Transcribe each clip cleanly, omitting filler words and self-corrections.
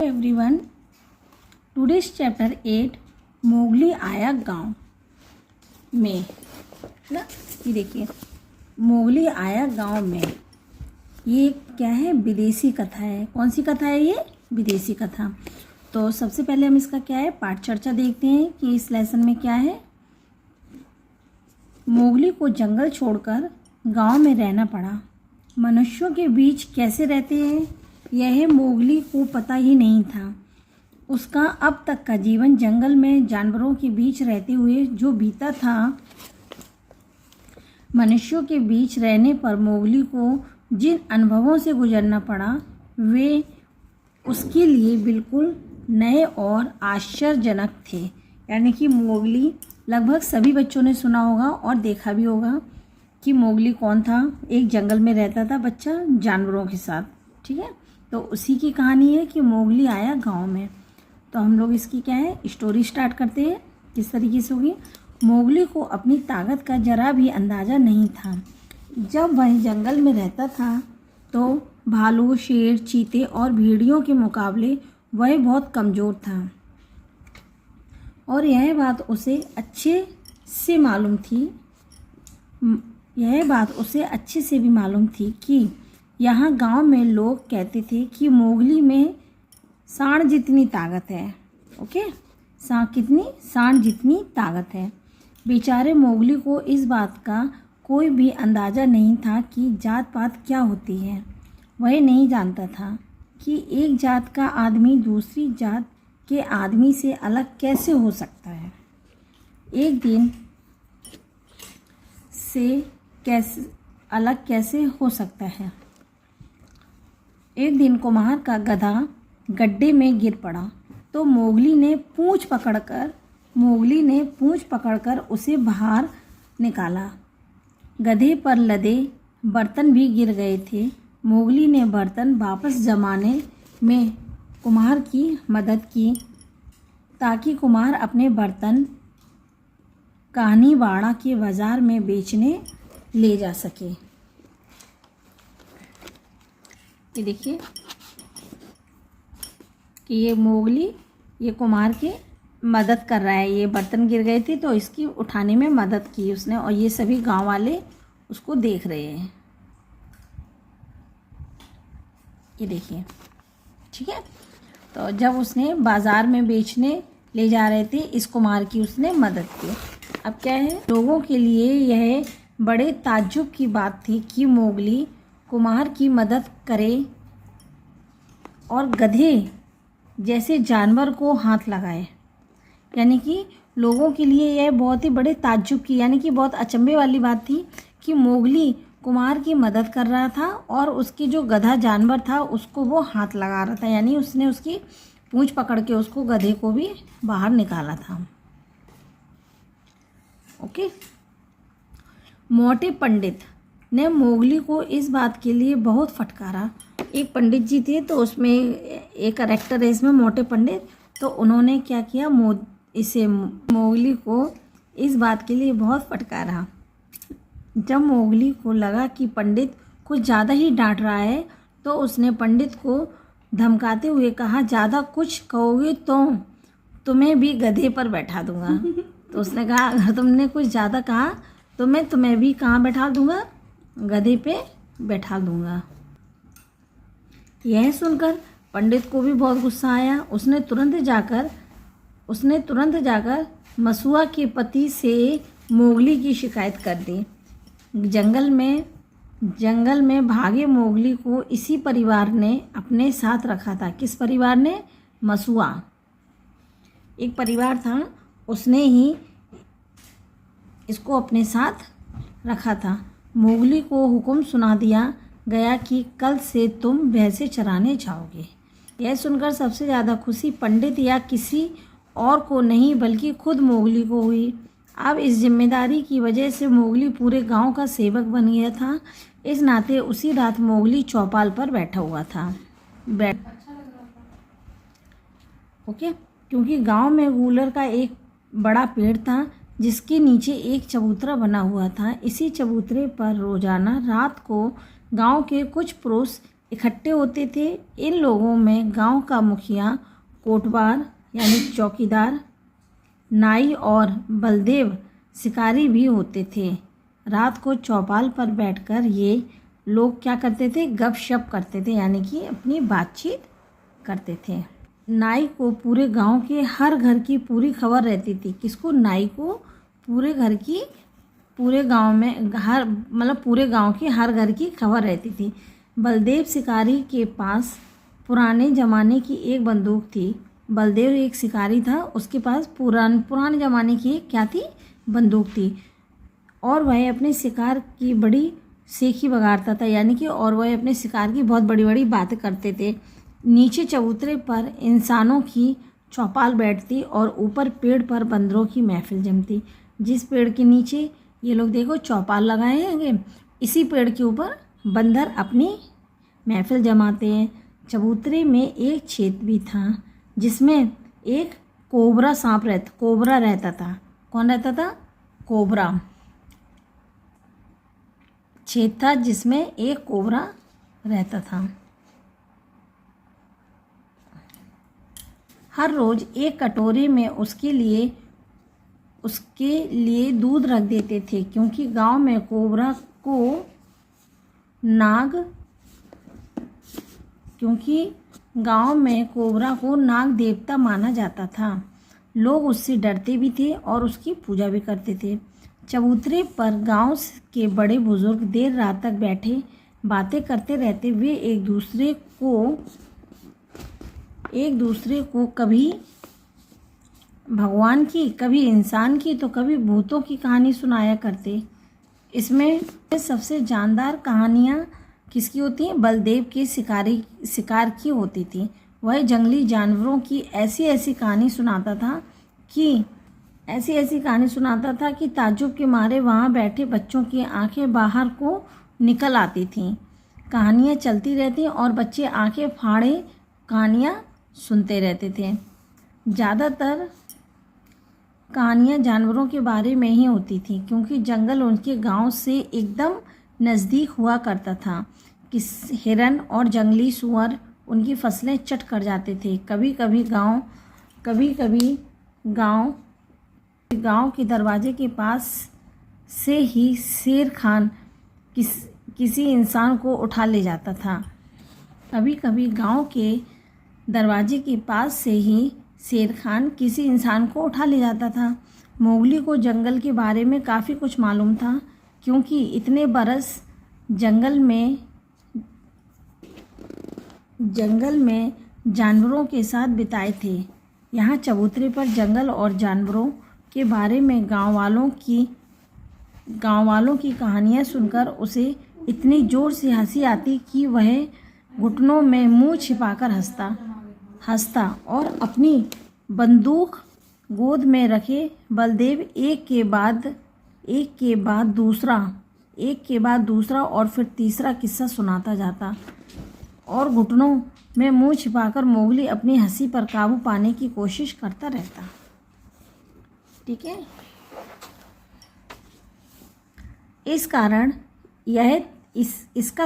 Everyone, today's chapter 8 Mowgli आया गांव में ना। ये देखिए, मोगली आया गांव में। ये क्या है? विदेशी कथा है। कौन सी कथा है ये? विदेशी कथा। तो सबसे पहले हम इसका क्या है पाठ चर्चा देखते हैं कि इस लेसन में क्या है। मोगली को जंगल छोड़कर गांव में रहना पड़ा। मनुष्यों के बीच कैसे रहते हैं यह मोगली को पता ही नहीं था। उसका अब तक का जीवन जंगल में जानवरों के बीच रहते हुए जो बीता था। मनुष्यों के बीच रहने पर मोगली को जिन अनुभवों से गुजरना पड़ा वे उसके लिए बिल्कुल नए और आश्चर्यजनक थे। यानी कि मोगली, लगभग सभी बच्चों ने सुना होगा और देखा भी होगा कि मोगली कौन था। एक जंगल में रहता था बच्चा जानवरों के साथ, ठीक है। तो उसी की कहानी है कि मोगली आया गांव में। तो हम लोग इसकी क्या है स्टोरी स्टार्ट करते हैं। किस तरीके से होगी? मोगली को अपनी ताकत का जरा भी अंदाज़ा नहीं था। जब वह जंगल में रहता था तो भालू, शेर, चीते और भेड़ियों के मुकाबले वह बहुत कमज़ोर था और यह बात उसे अच्छे से भी मालूम थी कि यहाँ गांव में लोग कहते थे कि मोगली में सांड जितनी ताकत है। ओके, सांड जितनी ताकत है। बेचारे मोगली को इस बात का कोई भी अंदाज़ा नहीं था कि जात पात क्या होती है। वह नहीं जानता था कि एक जात का आदमी दूसरी जात के आदमी से अलग कैसे हो सकता है। एक दिन कुम्हार का गधा गड्ढे में गिर पड़ा तो मोगली ने पूंछ पकड़कर उसे बाहर निकाला। गधे पर लदे बर्तन भी गिर गए थे। मोगली ने बर्तन वापस जमाने में कुम्हार की मदद की ताकि कुम्हार अपने बर्तन काहनीवाड़ा के बाजार में बेचने ले जा सके। ये देखिए कि ये मोगली ये कुम्हार की मदद कर रहा है। ये बर्तन गिर गए थे तो इसकी उठाने में मदद की उसने और ये सभी गांव वाले उसको देख रहे हैं। ये देखिए, ठीक है। तो जब उसने बाज़ार में बेचने ले जा रहे थे इस कुम्हार की उसने मदद की। अब क्या है, लोगों के लिए यह बड़े ताज्जुब की बात थी कि मोगली कुम्हार की मदद करे और गधे जैसे जानवर को हाथ लगाए। यानी कि लोगों के लिए यह बहुत ही बड़े ताज्जुब की, यानी कि बहुत अचंभे वाली बात थी कि मोगली कुम्हार की मदद कर रहा था और उसकी जो गधा जानवर था उसको वो हाथ लगा रहा था। यानी उसने उसकी पूंछ पकड़ के उसको गधे को भी बाहर निकाला था। ओके। मोटे पंडित ने मोगली को इस बात के लिए बहुत फटकारा। एक पंडित जी थे तो उसमें एक कैरेक्टर है इसमें मोटे पंडित। तो उन्होंने क्या किया, मोगली को इस बात के लिए बहुत फटकारा। जब मोगली को लगा कि पंडित कुछ ज़्यादा ही डांट रहा है तो उसने पंडित को धमकाते हुए कहा, ज़्यादा कुछ कहोगे तो तुम्हें भी गधे पर बैठा दूंगा। तो उसने कहा, अगर तुमने कुछ ज़्यादा कहा तो मैं तुम्हें भी कहाँ बैठा दूंगा? गधे पे बैठा दूंगा। यह सुनकर पंडित को भी बहुत गुस्सा आया। उसने तुरंत जाकर मसुआ के पति से मोगली की शिकायत कर दी। जंगल में भागे मोगली को इसी परिवार ने अपने साथ रखा था। किस परिवार ने? मसुआ एक परिवार था, उसने ही इसको अपने साथ रखा था। मोगली को हुक्म सुना दिया गया कि कल से तुम भैंसे चराने जाओगे। यह सुनकर सबसे ज़्यादा खुशी पंडित या किसी और को नहीं बल्कि खुद मोगली को हुई। अब इस जिम्मेदारी की वजह से मोगली पूरे गांव का सेवक बन गया था। इस नाते उसी रात मोगली चौपाल पर बैठा हुआ था। ओके, क्योंकि गांव में गूलर का एक बड़ा पेड़ था जिसके नीचे एक चबूतरा बना हुआ था। इसी चबूतरे पर रोजाना रात को गांव के कुछ पुरुष इकट्ठे होते थे। इन लोगों में गांव का मुखिया, कोटवार यानी चौकीदार, नाई और बलदेव शिकारी भी होते थे। रात को चौपाल पर बैठकर ये लोग क्या करते थे, गपशप करते थे, यानी कि अपनी बातचीत करते थे। नाई को पूरे गांव के हर घर की पूरी खबर रहती थी। किसको? नाई को पूरे घर की, पूरे गांव में हर पूरे गांव की हर घर की खबर रहती थी। बलदेव शिकारी के पास पुराने ज़माने की एक बंदूक थी। बलदेव एक शिकारी था, उसके पास पुराने ज़माने की क्या थी? बंदूक थी। और वह अपने शिकार की बड़ी सेखी बगाड़ता था, यानी कि और वह अपने शिकार की बहुत बड़ी बड़ी बातें करते थे। नीचे चबूतरे पर इंसानों की चौपाल बैठती और ऊपर पेड़ पर बंदरों की महफिल जमती। जिस पेड़ के नीचे ये लोग देखो चौपाल लगाए हैं, इसी पेड़ के ऊपर बंदर अपनी महफिल जमाते हैं। चबूतरे में एक छेद भी था जिसमें एक कोबरा रहता था। कौन रहता था? कोबरा। छेद था जिसमें एक कोबरा रहता था। हर रोज एक कटोरे में उसके लिए दूध रख देते थे, क्योंकि गांव में कोबरा को नाग देवता माना जाता था। लोग उससे डरते भी थे और उसकी पूजा भी करते थे। चबूतरे पर गांव के बड़े बुजुर्ग देर रात तक बैठे बातें करते रहते। वे एक दूसरे को कभी भगवान की, कभी इंसान की, तो कभी भूतों की कहानी सुनाया करते। इसमें सबसे जानदार कहानियाँ किसकी होती हैं? बलदेव के शिकार की होती थी। वह जंगली जानवरों की ऐसी कहानी सुनाता था कि ताज्जुब के मारे वहाँ बैठे बच्चों की आंखें बाहर को निकल आती थीं। कहानियाँ चलती रहती और बच्चे आंखें फाड़े कहानियाँ सुनते रहते थे। ज़्यादातर कहानियाँ जानवरों के बारे में ही होती थी, क्योंकि जंगल उनके गांव से एकदम नज़दीक हुआ करता था। हिरन और जंगली सुअर उनकी फसलें चट कर जाते थे। कभी कभी गांव के दरवाजे के पास से ही शेर खान किसी इंसान को उठा ले जाता था। कभी-कभी गांव के दरवाजे के पास से ही शेर खान किसी इंसान को उठा ले जाता था। मोगली को जंगल के बारे में काफ़ी कुछ मालूम था, क्योंकि इतने बरस जंगल में जानवरों के साथ बिताए थे। यहाँ चबूतरे पर जंगल और जानवरों के बारे में गांव वालों की कहानियाँ सुनकर उसे इतनी ज़ोर से हंसी आती कि वह घुटनों में मुंह छिपाकर हंसता और अपनी बंदूक गोद में रखे बलदेव एक के बाद दूसरा और फिर तीसरा किस्सा सुनाता जाता और घुटनों में मुंह छिपाकर मोगली अपनी हंसी पर काबू पाने की कोशिश करता रहता। ठीक है। इसका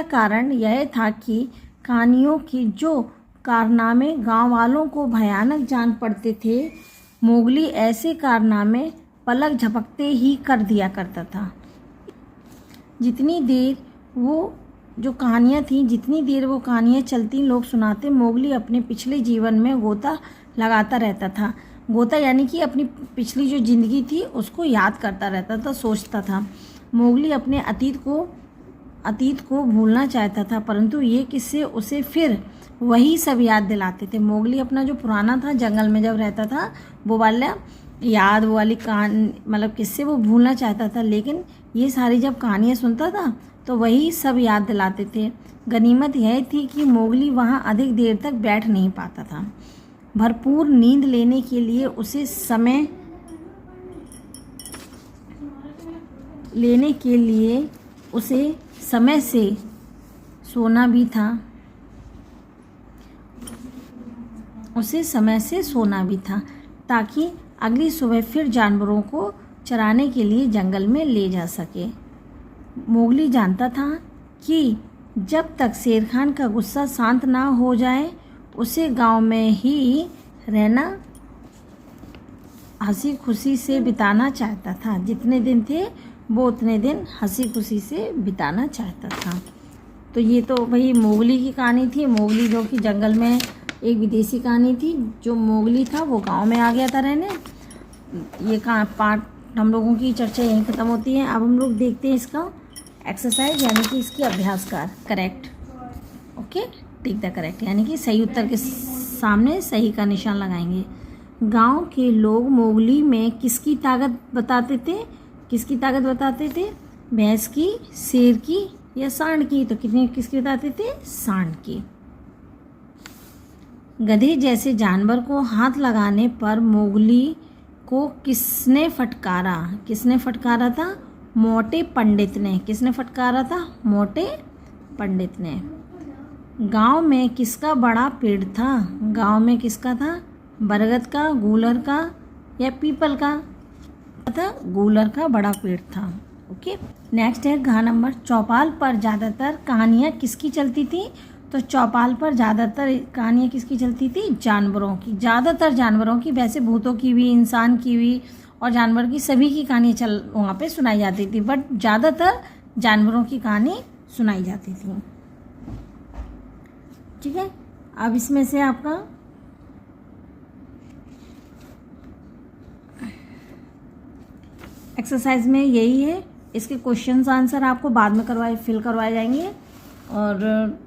कारण यह था कि कहानियों की जो कारनामे गांव वालों को भयानक जान पड़ते थे, मोगली ऐसे कारनामे पलक झपकते ही कर दिया करता था। जितनी देर वो कहानियाँ चलती, लोग सुनाते, मोगली अपने पिछले जीवन में गोता लगाता रहता था। गोता यानी कि अपनी पिछली जो ज़िंदगी थी उसको याद करता रहता था, सोचता था। मोगली अपने अतीत को भूलना चाहता था, परंतु ये किस्से उसे फिर वही सब याद दिलाते थे। मोगली अपना जो पुराना था, जंगल में जब रहता था, वो वाली कहानी किस्से वो भूलना चाहता था, लेकिन ये सारी जब कहानियाँ सुनता था तो वही सब याद दिलाते थे। गनीमत यह थी कि मोगली वहाँ अधिक देर तक बैठ नहीं पाता था। भरपूर नींद लेने के लिए उसे समय से सोना भी था ताकि अगली सुबह फिर जानवरों को चराने के लिए जंगल में ले जा सके। मोगली जानता था कि जब तक शेर खान का गुस्सा शांत ना हो जाए उसे गांव में ही रहना हंसी खुशी से बिताना चाहता था। जितने दिन थे वो उतने दिन हंसी खुशी से बिताना चाहता था। तो ये तो भाई मोगली की कहानी थी। मोगली जो कि जंगल में एक विदेशी कहानी थी। जो मोगली था वो गांव में आ गया था रहने। ये पार्ट हम लोगों की चर्चा यहीं ख़त्म होती है। अब हम लोग देखते हैं इसका एक्सरसाइज, यानी कि इसकी अभ्यास car correct. Okay, tick the correct, यानी कि सही उत्तर के सामने सही का निशान लगाएंगे। गांव के लोग मोगली में किसकी ताकत बताते थे? किसकी ताकत बताते थे? भैंस की, शेर की या सांड की? तो किसकी बताते थे? सांड की। गधे जैसे जानवर को हाथ लगाने पर मोगली को किसने फटकारा? किसने फटकारा था? मोटे पंडित ने। किसने फटकारा था? मोटे पंडित ने। गांव में किसका बड़ा पेड़ था? गांव में किसका था? बरगद का, गूलर का या पीपल का? था गूलर का बड़ा पेड़ था। ओके, नेक्स्ट है घ नंबर। चौपाल पर ज़्यादातर कहानियाँ किसकी चलती थी? तो चौपाल पर ज़्यादातर कहानियाँ किसकी चलती थी? जानवरों की। ज़्यादातर जानवरों की, वैसे भूतों की भी, इंसान की भी और जानवर की, सभी की कहानी वहाँ पे सुनाई जाती थी, बट ज़्यादातर जानवरों की कहानी सुनाई जाती थी। ठीक है, अब इसमें से आपका एक्सरसाइज में यही है। इसके क्वेश्चंस आंसर आपको बाद में फिल करवाए जाएंगे। और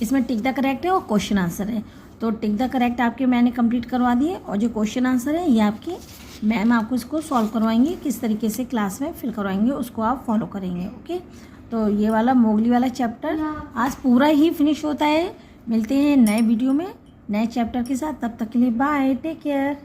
इसमें टिक द करेक्ट है और क्वेश्चन आंसर है। तो टिक द करेक्ट आपके मैंने कंप्लीट करवा दिए, और जो क्वेश्चन आंसर है ये आपकी मैम आपको इसको सॉल्व करवाएंगे। किस तरीके से क्लास में फिल करवाएंगे उसको आप फॉलो करेंगे। ओके, तो ये वाला मोगली वाला चैप्टर आज पूरा ही फिनिश होता है। मिलते हैं नए वीडियो में नए चैप्टर के साथ। तब तक के लिए बाय, टेक केयर।